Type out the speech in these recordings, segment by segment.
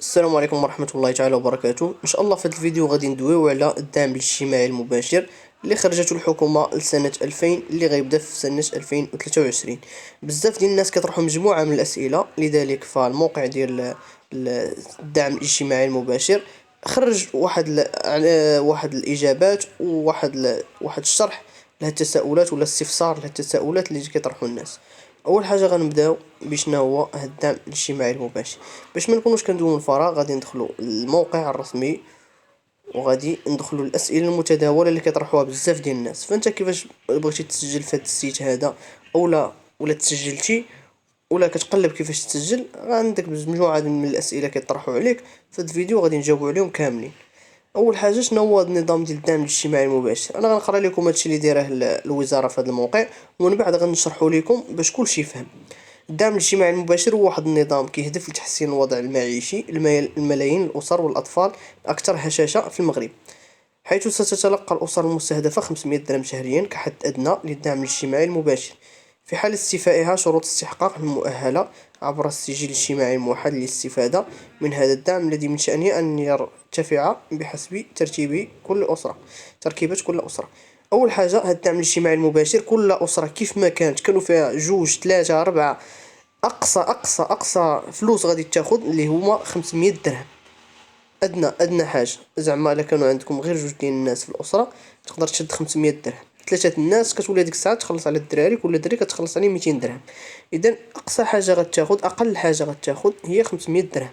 السلام عليكم ورحمة الله تعالى وبركاته. إن شاء الله في هذا الفيديو غادي ندويو على الدعم الاجتماعي المباشر اللي خرجته الحكومة لسنة 2000 اللي غيبدا في سنة 2023. بزاف ديال الناس كيطرحوا مجموعة من الأسئلة، لذلك فالموقع ديال الدعم الاجتماعي المباشر خرج واحد الإجابات واحد الشرح لهاد التساؤلات ولا استفسار لهاد التساؤلات اللي كيطرحوا الناس. اول حاجه غنبداو بشنا هو هاد الدعم الاجتماعي المباشر. باش ما نكونوش كندويو من الفراغ غادي ندخلوا الموقع الرسمي وغادي ندخلوا الاسئله المتداوله اللي كيطرحوها بزاف ديال الناس. فانت كيفاش بغيتي تسجل في هاد السيت هذا ولا تسجلتي ولا كتقلب كيفاش تسجل، عندك مجموعه من الاسئله كيطرحوا عليك. في هاد الفيديو غادي نجاوبوا عليهم كاملين. اول حاجه شنو هو النظام ديال الدعم الاجتماعي المباشر؟ انا غنقرا لكم هادشي اللي دايره الوزاره في هذا الموقع، ومن بعد غنشرحوا لكم باش كلشي يفهم. الدعم الاجتماعي المباشر هو واحد النظام كيهدف لتحسين الوضع المعيشي الملايين الاسر والاطفال الاكثر هشاشه في المغرب، حيث ستتلقى الاسر المستهدفه 500 درهم شهريا كحد ادنى للدعم الاجتماعي المباشر، في حال استيفائها شروط استحقاق المؤهلة عبر السجل الاجتماعي الموحد للاستفادة من هذا الدعم الذي من شأنه أن يرتفع بحسب تركيبة كل أسرة. أول حاجة، هذا الدعم الاجتماعي المباشر كل أسرة كيف ما كانت كانوا فيها جوج ثلاثة أربعة، أقصى فلوس غادي تاخد اللي هما 500 درهم. ادنى حاجه، زعما الا كانوا عندكم غير جوج ديال الناس في الاسره تقدر تشد 500 درهم. ثلاثه الناس كتولي ديك الساعه تخلص على الدراري، كل دري كتخلص عليه 200 درهم. اذا اقصى حاجه غتاخد، اقل حاجه غتاخد هي 500 درهم.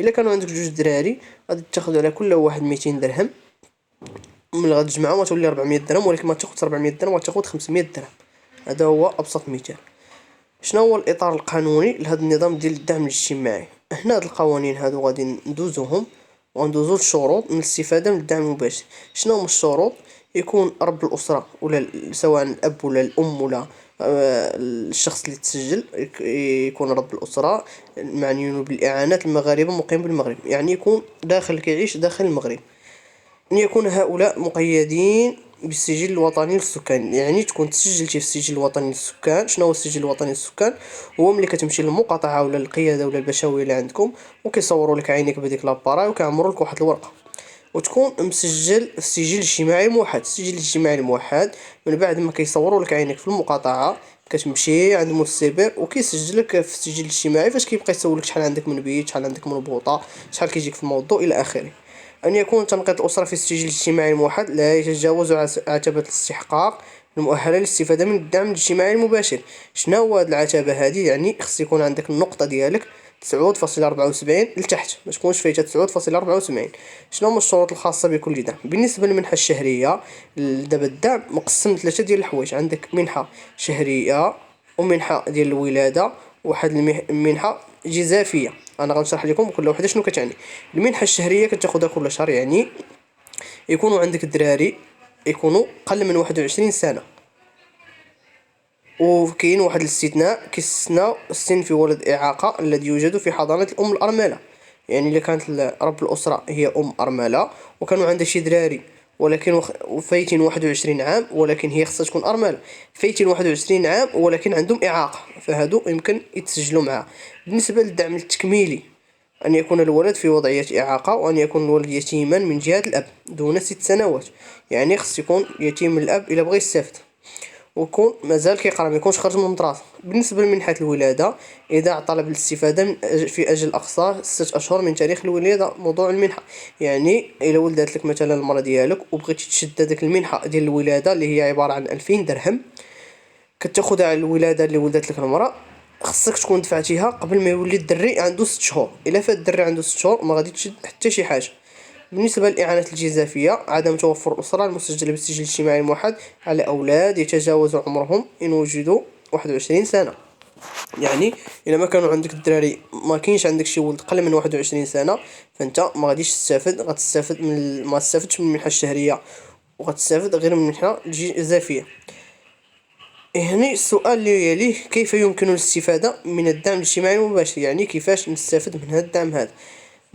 الا كانوا عندك جوج دراري غادي تاخد على كل واحد 200 درهم، ملي غتجمعهم غتولي 400 درهم، ولكن ما تاخدش 400 درهم، غتاخد 500 درهم. هذا هو ابسط مثال. شنو هو الاطار القانوني لهذا النظام ديال الدعم الاجتماعي؟ هنا هاد القوانين هادو غادي ندوزوهم وندوزو الشروط من الاستفاده من الدعم المباشر. شنو هما الشروط؟ يكون رب الاسره ولا سواء الاب ولا الام ولا الشخص اللي تسجل يكون رب الاسره معنيين بالاعانات المغاربه مقيم بالمغرب، يعني يكون كيعيش داخل المغرب. أن يكون هؤلاء مقيدين بالسجل الوطني للسكان، يعني تكون تسجلتي في السجل الوطني للسكان. شنو هو السجل الوطني للسكان؟ هو ملي كتمشي للمقاطعه ولا القياده ولا البشويه اللي عندكم وكيصوروا لك عينيك بهذيك لاباراي وكيعمروا لك واحد الورقه، وتكون مسجل في السجل الاجتماعي الموحد. السجل الاجتماعي الموحد من بعد ما كيصوروا لك عينيك في المقاطعه كتمشي عند المتسبر وكيسجلك في السجل الاجتماعي، فاش كيبقى يسولك شحال عندك من بيت، شحال عندك من بوطه، شحال كيجيك في الموضوع الى اخره. أن يكون تنقيط الأسرة في السجل الاجتماعي الموحد لا يتجاوز عتبة الاستحقاق المؤهلة للاستفادة من الدعم الاجتماعي المباشر. شنو هو هاد العتبة هادي؟ يعني خص يكون عندك النقطة ديالك 9.74 لتحت، ما تكونش فايتة 9.74. شنو هما الشروط الخاصة بكل دعم؟ بالنسبة للمنحة الشهرية، دابا الدعم مقسم ثلاثة ديال الحوايج. عندك منحة شهرية ومنحة ديال الولادة وواحد المنحة جزافية. انا غنشرح لكم كل وحده شنو كتعني. المنحه الشهريه كتاخذها كل شهر، يعني يكونوا عندك الدراري يكونوا قل من 21 سنه، وكاين واحد الاستثناء كيستثنى السن في ولد اعاقه الذي يوجد في حضانه الام الارمله. يعني الا كانت رب الاسره هي ام ارمله وكانوا عندها شي دراري ولكن فايتين 21 عام، ولكن هي خصها تكون ارمله فايتين 21 عام ولكن عندهم اعاقه، فهادو يمكن يتسجلوا معها. بالنسبه للدعم التكميلي، أن يكون الولد في وضعية إعاقة، وأن يكون الولد يتيما من جهة الأب دون 6 سنوات، يعني خص يكون يتيم من الأب إلا بغى يستافد ويكون مازال كيقرا، ما يكونش خرج من المدرسة. بالنسبة لمنحة الولادة، إذا طلب الاستفادة في أجل أقصى 6 أشهر من تاريخ الولادة موضوع المنحة. يعني إلا ولدت لك مثلا المرة ديالك وبغيتي تشد هذيك المنحة ديال الولادة اللي هي عبارة عن 2000 درهم كتاخدها على الولاده اللي ولدت لك المراه، خصك تكون دفعتيها قبل ما يولي الدري عنده 6 شهور. الا فات الدري عنده 6 شهور ما غادي تشد حتى شي حاجه. بالنسبه للاعانات الجزافيه، عدم توفر الاسره المسجله بالسجل الاجتماعي الموحد على اولاد يتجاوز عمرهم ان وجدوا 21 سنه. يعني الا ما كانوا عندك الدراري، ما كاينش عندك شي ولد قل من 21 سنه، فانت ما غاديش تستافد، غتستافد ما تستافدش من المنحه الشهريه وغتستافد غير من المنحه الجزافيه. هنا السؤال اللي يليه: كيف يمكن الاستفادة من الدعم الاجتماعي المباشر؟ يعني كيفاش نستافد من هذا الدعم هذا؟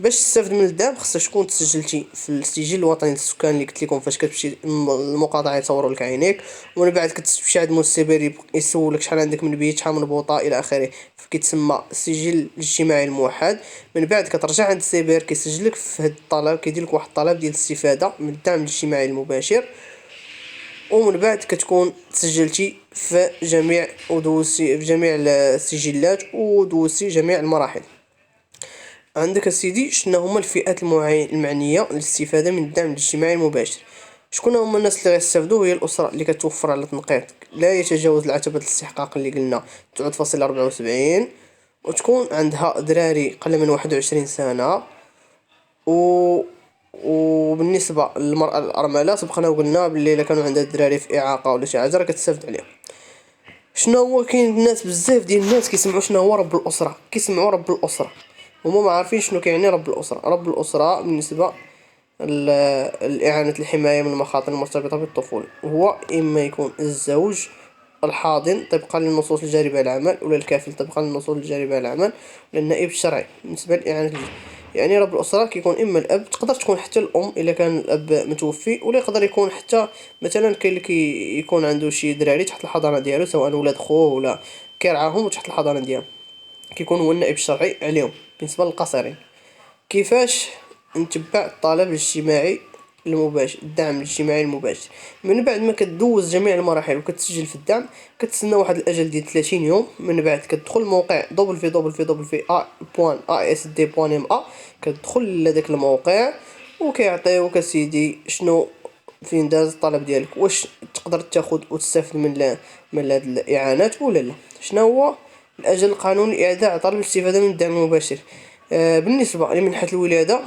باش تستافد من الدعم خصك تكون تسجلتي في السجل الوطني للسكان اللي قلت لكم فاش كتمشي المقاطعه يصوروا لك عينيك، ومن بعد كتمشي عند المستبر يسولك شحال عندك من بيت، شحال من بوطه الى اخره، كيتسمى السجل الاجتماعي الموحد. من بعد كترجع عند السيبر كيسجلك في هذا الطلب، كيدير لك واحد الطلب ديال الاستفاده من الدعم الاجتماعي المباشر، ومن بعد كتكون تسجلتي في جميع ودوزتي في جميع السجلات ودوزتي جميع المراحل. عندك سيدي شنو هما الفئات المعنيه للاستفاده من الدعم الاجتماعي المباشر. شكون هما الناس اللي غيستافدوا؟ هي الاسره اللي كتوفر على تنقيط لا يتجاوز العتبه الاستحقاق اللي قلنا 9.74، وتكون عندها دراري قل من 21 سنه، و وبالنسبه للمراه الارمله سبقنا وقلنا باللي الا كانوا عندها الدراري في اعاقه ولا شي حاجه راه كتستافد عليهم. شنو هو كاين الناس بزاف ديال الناس كيسمعوا شنو هو رب الاسره، كيسمعوا رب الاسره هما ما عارفين شنو كيعني رب الاسره. رب الاسره بالنسبه الإعانة الحماية من المخاطر المرتبطة بالطفولة، وهو إما يكون الزوج الحاضن طبقا للنصوص الجارية على العمل، ولا الكافل طبقا للنصوص الجارية على العمل، ولا النائب الشرعي بالنسبة لإعانة الجد. يعني رب الأسرة كيكون إما الأب، تقدر تكون حتى الأم إلا كان الأب متوفي، ولا يقدر يكون حتى مثلا كاين اللي يكون عنده شي دراري تحت الحضانة ديالو، سواء ولاد خوه ولا كيرعاهم تحت الحضانة ديالو، كيكون هو النائب الشرعي عليهم بالنسبة للقصيرين. كيفاش نتبع الطلب الاجتماعي المباشر، الدعم الاجتماعي المباشر؟ من بعد ما كدوز جميع المراحل وكتسجل في الدعم، كتسنى واحد الاجل ديال 30 يوم. من بعد كتدخل الموقع www.asd.ma، كتدخل لداك الموقع وكيعطيوك اسيدي شنو فين داز الطلب ديالك، واش تقدر تاخد وتستافد من هاد الاعانات ولا لا. شنو هو الاجل القانوني لاعداء طلب الاستفاده من الدعم المباشر؟ بالنسبه لمنحه الولاده،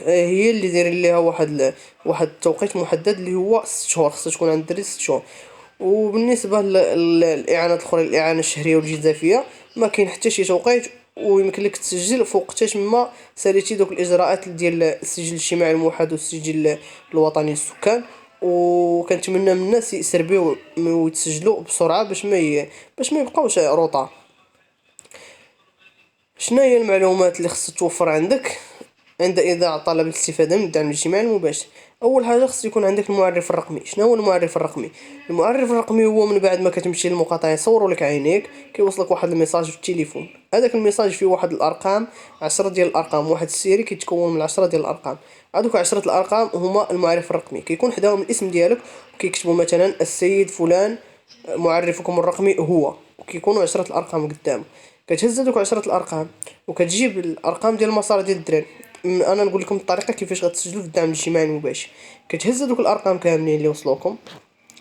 هي اللي دايرين ليها واحد التوقيت محدد اللي هو 6 شهور، خصها تكون عند الدري 6 شهور. وبالنسبه للاعانات الاخرى، الاعانه الشهريه والجزافيه، ما كاين حتى شي توقيت، ويمكن لك تسجل فوق حتى ما ساليتي دوك الاجراءات ديال السجل الاجتماعي الموحد والسجل الوطني للسكان. وكنتمنى من الناس يسربيو ويتسجلوا بسرعه باش ما يبقاوش روطار. شنو هي المعلومات اللي خصها توفر عندك عند ايضاع طلب الاستفاده من الدعم الاجتماعي المباشر؟ اول حاجه خص يكون عندك المعرف الرقمي. شنو هو المعرف الرقمي؟ المعرف الرقمي هو من بعد ما كتمشي للمقاطعه يصوروا لك عينيك، كيوصلك واحد الميساج في التليفون. هذاك الميساج فيه واحد الارقام، 10 ديال الارقام، واحد السيري كيتكون من 10 ديال الارقام. هذوك 10 الارقام هما المعرف الرقمي، كيكون حداهم الاسم ديالك، وكيكتبوا مثلا السيد فلان معرفكم الرقمي هو، وكيكونوا 10 الارقام قدام. كتهز هذوك 10 الارقام وكتجيب الارقام ديال المسار ديال الدراري. انا نقول لكم الطريقه كيفاش غتسجلوا في الدعم الاجتماعي المباشر. كتهز هذوك الارقام كاملين اللي وصلوكم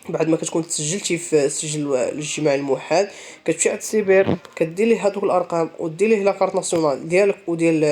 بعد ما كتكون تسجلتي في السجل الاجتماعي الموحد، كتمشي عند السيبر كدير ليه هذوك الارقام ودير ليه لاكارت ناسيونال ديالك وديال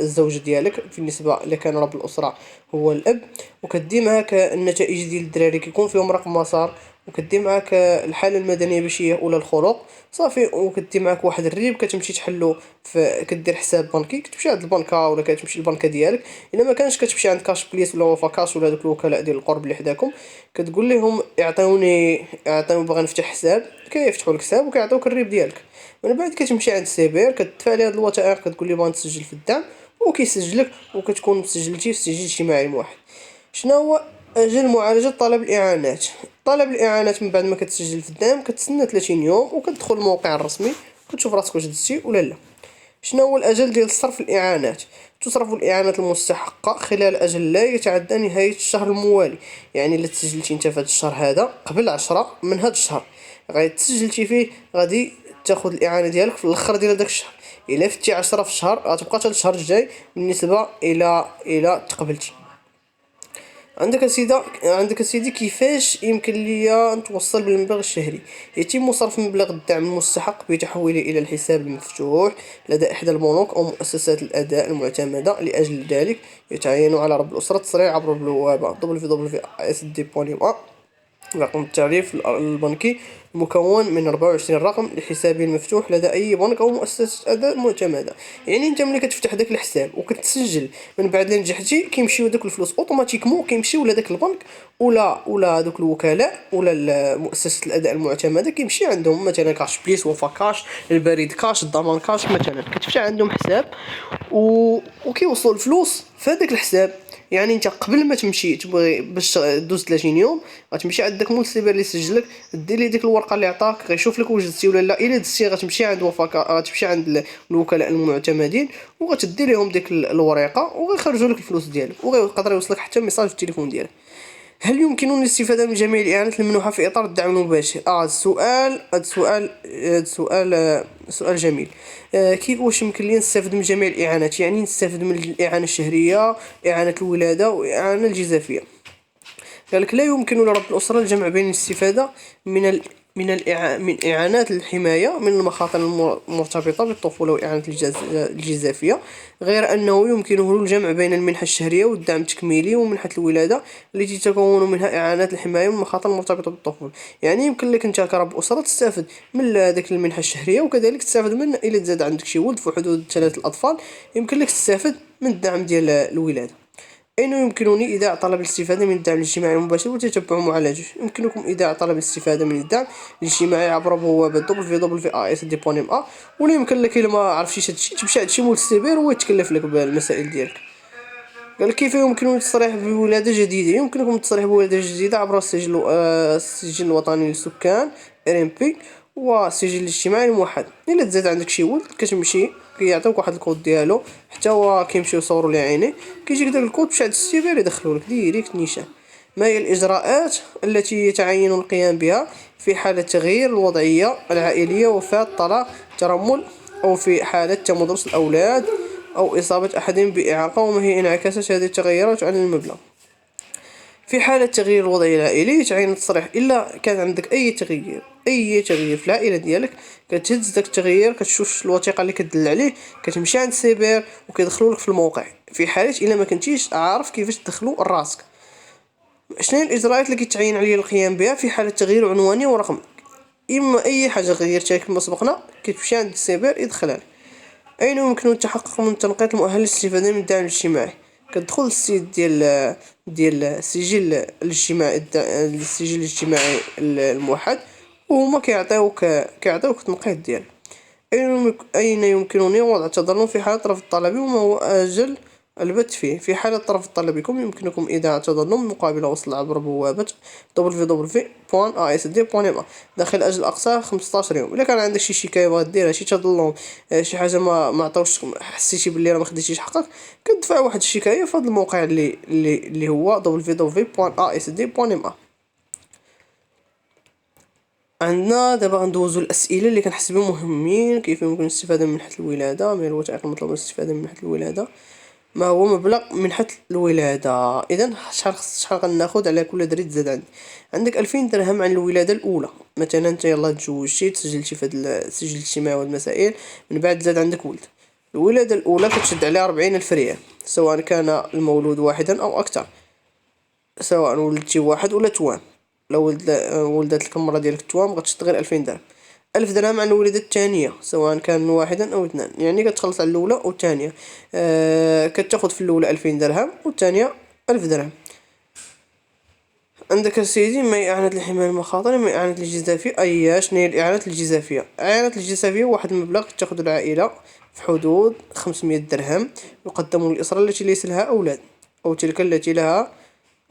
الزوجه ديالك بالنسبه الا كان رب الاسره هو الاب، وكدي معاك النتائج ديال الدراري كيكون فيهم رقم مسار، وكدي معاك الحاله المدنيه باش هي اولى الخلق صافي، وكدي معاك واحد الريب كتمشي تحلو في كدير حساب بنكي، كتمشي عند البنكه ولا كتمشي للبنكه ديالك. الا ما كانش كتمشي عند كاش بليس ولا وفا كاش ولا دوك الوكلاء ديال القرب اللي حداكم، كتقول لهم يعطيوني باغي نفتح حساب، كيفتحوا لك حساب وكيعطيوك الريب ديالك. من بعد كتمشي عند السيبر كتدفع ليه هاد الوثائق، كتقول ليه باغي نسجل في الدعم، وكيسجلك وكتكون مسجلتي في السجل الاجتماعي الموحد. شنو هو اجل معالجه طلب الاعانات؟ طلب الاعانات من بعد ما كتسجل في الدعم كتسنى 30 يوم وكتدخل الموقع الرسمي كتشوف راسك واش دزتي ولا لا. شنو هو الاجل ديال صرف الاعانات؟ تصرف الاعانات المستحقه خلال اجل لا يتعدى نهايه الشهر الموالي. يعني الا تسجلتي انت في هذا الشهر هذا قبل 10 من هذا الشهر تسجلتي فيه، غادي تاخذ الاعانه ديالك في الاخر ديال هذاك الشهر. الا فتي 10 في الشهر غتبقى حتى الشهر الجاي بالنسبه الى تقبلتي. عندك سيدي كيفاش يمكن ليا نتوصل بالمبلغ الشهري؟ يتم صرف مبلغ الدعم المستحق بتحويله الى الحساب المفتوح لدى احدى البنوك او مؤسسات الاداء المعتمده. لاجل ذلك يتعين على رب الاسره التصريح عبر البوابه www.asd.ma رقم التعريف البنكي مكون من 24 رقم لحسابي المفتوح لدى اي بنك او مؤسسه اداء معتمده. يعني انت ملي كتفتح داك الحساب وكتسجل من بعد اللي نجحتي كيمشيو داك الفلوس اوتوماتيكمون كيمشيو لداك البنك ولا دوك الوكلاء ولا مؤسسه الاداء المعتمده، كيمشي عندهم مثلا كاش بليس وفا كاش البريد كاش الضمان كاش مثلا، كتفتح عندهم حساب وكيوصلوا الفلوس في هذاك الحساب. يعني انت قبل ما تمشي تبغي باش دوز 30 يوم غتمشي عند داك مول السيبر اللي سجلك، دير ليه ديك الورقه اللي عطاك، غيشوف لك واش دزتي ولا لا. الا دزتي غتمشي عند غتمشي عند الوكلاء المعتمدين وغتدي لهم ديك الورقه وغيخرجوا لك الفلوس ديالك، وغيقدر يوصلك حتى ميساج في التليفون ديالك. هل يمكنني الاستفادة من جميع الإعانات الممنوحة في إطار الدعم المباشر؟ سؤال جميل. كيف واش يمكن لي نستافد من جميع الإعانات؟ يعني نستافد من الإعانة الشهرية، إعانة الولادة، وإعانة الجزافية. قالك لا يمكن لرب الأسرة الجمع بين الاستفادة من إعانات الحماية من المخاطر المرتبطة بالطفولة وإعانة الجزافية، غير أنه يمكنه الجمع بين المنحة الشهرية والدعم التكميلي ومنحة الولادة التي تكون منها إعانات الحماية من المخاطر المرتبطة بالطفولة. يعني يمكن لك أنت كرب أسرة تستافد من هذيك المنحة الشهرية، وكذلك تستافد من إلا تزاد عندك شي ولد في حدود 3 الأطفال يمكن لك تستافد من الدعم ديال الولادة. أين يمكنني إيداع طلب الاستفادة من الدعم الاجتماعي المباشر وتتبع معالجته؟ يمكنكم إيداع طلب الاستفادة من الدعم الاجتماعي عبر بوابة www.asd.ma، ولا يمكن لك إلا ما عرفتيش هادشي تمشي عند شي مول السيبر وهو يتكلف لك بالمسائل ديالك. قال كيف يمكنني التصريح بولادة جديدة؟ يمكنكم التصريح بولادة جديدة عبر السجل الوطني للسكان RMP والسجل الاجتماعي الموحد. إلا تزاد عندك شي ولد كتمشي كيعطيوك واحد الكود ديالو، حتى هو كيمشيو يصوروا ليه عينيه، كيجيك داك الكود تمشي عند السيبر يدخلوا لك ديريكت نيشان. ما هي الإجراءات التي يتعين القيام بها في حالة تغيير الوضعية العائلية، وفاة، طلاق، ترمل، أو في حالة تمدرس الأولاد أو إصابة أحدهم بإعاقة؟ وما هي انعكاسات هذه التغيرات على المبلغ؟ في حالة تغيير الوضعية العائلية يتعين التصريح. إلا كان عندك أي تغيير في العائلة ديالك، كتهز داك التغيير، كتشوف الوثيقة اللي كتدل عليه، كتمشي عند السيبر وكيدخلولك في الموقع. في حالة إلا ما كنتيش عارف كيفاش تدخلو لراسك، شنو هي الإجراءات اللي كيتعين عليا القيام بها في حالة تغيير عنواني ورقم؟ إما أي حاجة غيرتها كما سبقنا كتمشي عند السيبر يدخلها لك. أين يمكن التحقق من التنقيط المؤهل للاستفادة من الدعم الاجتماعي؟ كتدخل للسيت ديال السجل الاجتماعي الموحد، وهما كيعطيوك التنقيط ديالك. أين يمكنني وضع التظلم في حالة رفض طلبي، وما هو أجل البت فيه؟ في حالة رفض طلبكم يمكنكم إيداع تظلم مقابل وصل عبر بوابة www.asd.ma داخل أجل أقصى 15 يوم. إلا كان عندك شي شكاية بغات ديرها، شي تظلم، شي حاجة ما عطاوش، حسيتي بلي راه ما خديتيش حقك، كتدفع واحد الشكاية في هذا الموقع اللي هو www.asd.ma. عندنا دابا غندوزو الأسئلة اللي كنحس بهم مهمين. كيف يمكن الاستفادة من منحة الولادة؟ ما هي الوثائق المطلوبة للاستفادة من منحة الولادة؟ ما هو مبلغ منحة الولادة؟ إذن شحال غناخد على كل دري تزاد عندك 2000 درهم عن الولادة الأولى. مثلا انت يلاه تزوجتي، تسجلتي في هاد السجل الاجتماعي والمسائل، من بعد زاد عندك ولد، الولادة الأولى كتشد عليها 40,000 ريال، سواء كان المولود واحدا أو أكثر، سواء ولدتي واحد ولا توام. لو ولدت لك المرة ديالك التوام غتشد غير 2000 درهم. 1000 درهم عن الولادة الثانية، سواء كان واحدا أو اثنان، يعني كتخلص على الأولى والثانية. كتاخد في الأولى 2000 درهم والثانية 1000 درهم. عندك سيدي ما هي إعانة الحماية المخاطر؟ ما هي إعانة الجزافية؟ شنو هي الإعانة الجزافية؟ إعانة الجزافية واحد المبلغ تاخد العائلة في حدود 500 درهم يقدم للأسرة التي ليس لها أولاد، أو تلك التي لها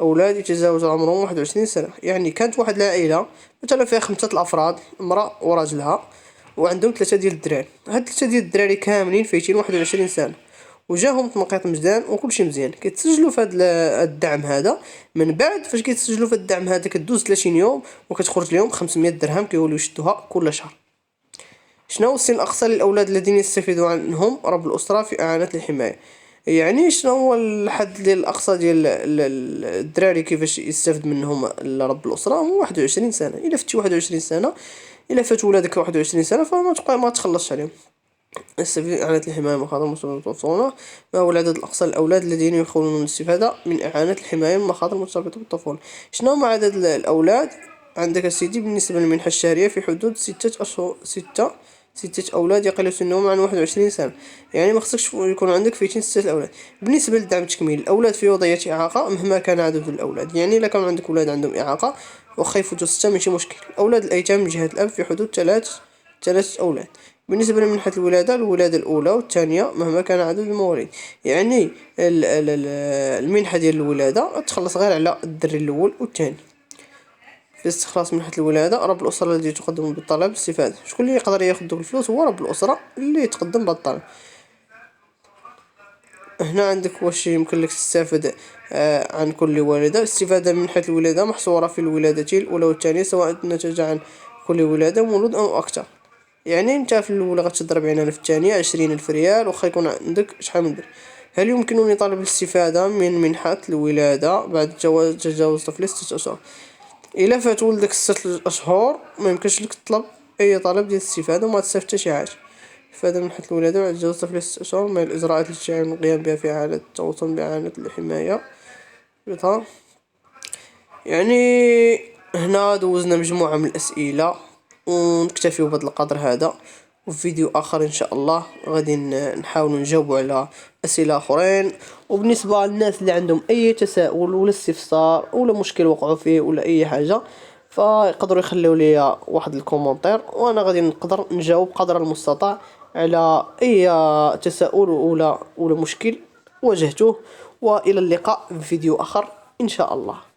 أولاد يتجاوز عمرهم 21 سنة. يعني كانت واحد العائلة مثلا فيها 5 الأفراد، امرأة وراجلها، وعندهم 3 ديال الدراري. هاد 3 ديال الدراري كاملين فايتين 21 سنة، وجاهم تنقيط مزيان وكلشي مزيان، كيتسجلوا في هذا الدعم هذا. من بعد فاش كيتسجلوا في الدعم هذا كدوز 30 يوم وكتخرج لهم 500 درهم كيوليو يشدوها كل شهر. شنو هو السن الأقصى للأولاد الذين يستفيدون عنهم رب الأسرة في إعانة الحماية؟ يعني شنو هو الحد ديال الأقصى ديال الدراري كيفاش يستافد منهم رب الأسرة؟ هو 21 سنة. إلا فتي 21 سنة، إلا فات ولادك 21 سنة ما تخلصش عليهم. استفيد إعانة الحماية من مخاطر الطفولة. ما هو العدد الأقصى للأولاد الذين يخولون الاستفادة من إعانة الحماية من مخاطر المرتبطة بالطفولة؟ شنو هما عدد الأولاد عندك سيدي بالنسبة للمنحة الشهرية؟ في حدود 6 أولاد يقل سنهم عن 21 سنة. يعني ما خصكش يكون عندك فايتين 6 أولاد. بالنسبة للدعم التكميلي، الأولاد في وضعية إعاقة مهما كان عدد الأولاد، يعني إلا كان عندك أولاد عندهم إعاقة وخا يفوتوا 6 ماشي مشكل. أولاد الأيتام من جهة الأب في حدود 3 أولاد. بالنسبة لمنحة الولادة، الولادة الأولى والثانية مهما كان عدد المواليد. يعني المنحة ديال الولادة تخلص غير على الدري الأول والثاني. في استخلاص منحة الولادة، رب الأسرة الذي تقدم بالطلب الاستفادة. شكون اللي يقدر ياخد دوك الفلوس؟ هو رب الأسرة اللي يتقدم بالطلب. هنا عندك واش يمكن لك تستافد عن كل والدة. الاستفادة من منحة الولادة محصورة في الولادة الأولى والثانية، سواء نتج عن كل ولادة مولود أو أكثر. يعني انت في الأولى غتضرب يعني في الثانية 20,000 ريال، وخا يكون عندك شحال من درهم. هل يمكنني طلب الاستفادة من منحة الولادة بعد تجاوز طفلي 6 أشهر؟ إلا فات ولدك 6 أشهر ما يمكنش لك تطلب أي طلب ديال الاستفادة وما تستافد حتى شي حاجة. الاستفادة من منحة الولادة بعد تجاوز طفلي 6 أشهر من الإجراءات التي يمكن القيام بها في حالة التوطن بإعانة الحماية. يعني هنا دوزنا مجموعة من الأسئلة، ونكتفي بهذا القدر هذا. وفي فيديو آخر إن شاء الله غادي نحاول نجاوب على أسئلة أخرين. وبالنسبة للناس اللي عندهم أي تساؤل ولا استفسار ولا مشكل وقعوا فيه ولا أي حاجة، فيقدروا يخليو لي واحد الكومنتير، وأنا غادي نقدر نجاوب قدر المستطاع على أي تساؤل ولا مشكل واجهته. وإلى اللقاء في فيديو آخر إن شاء الله.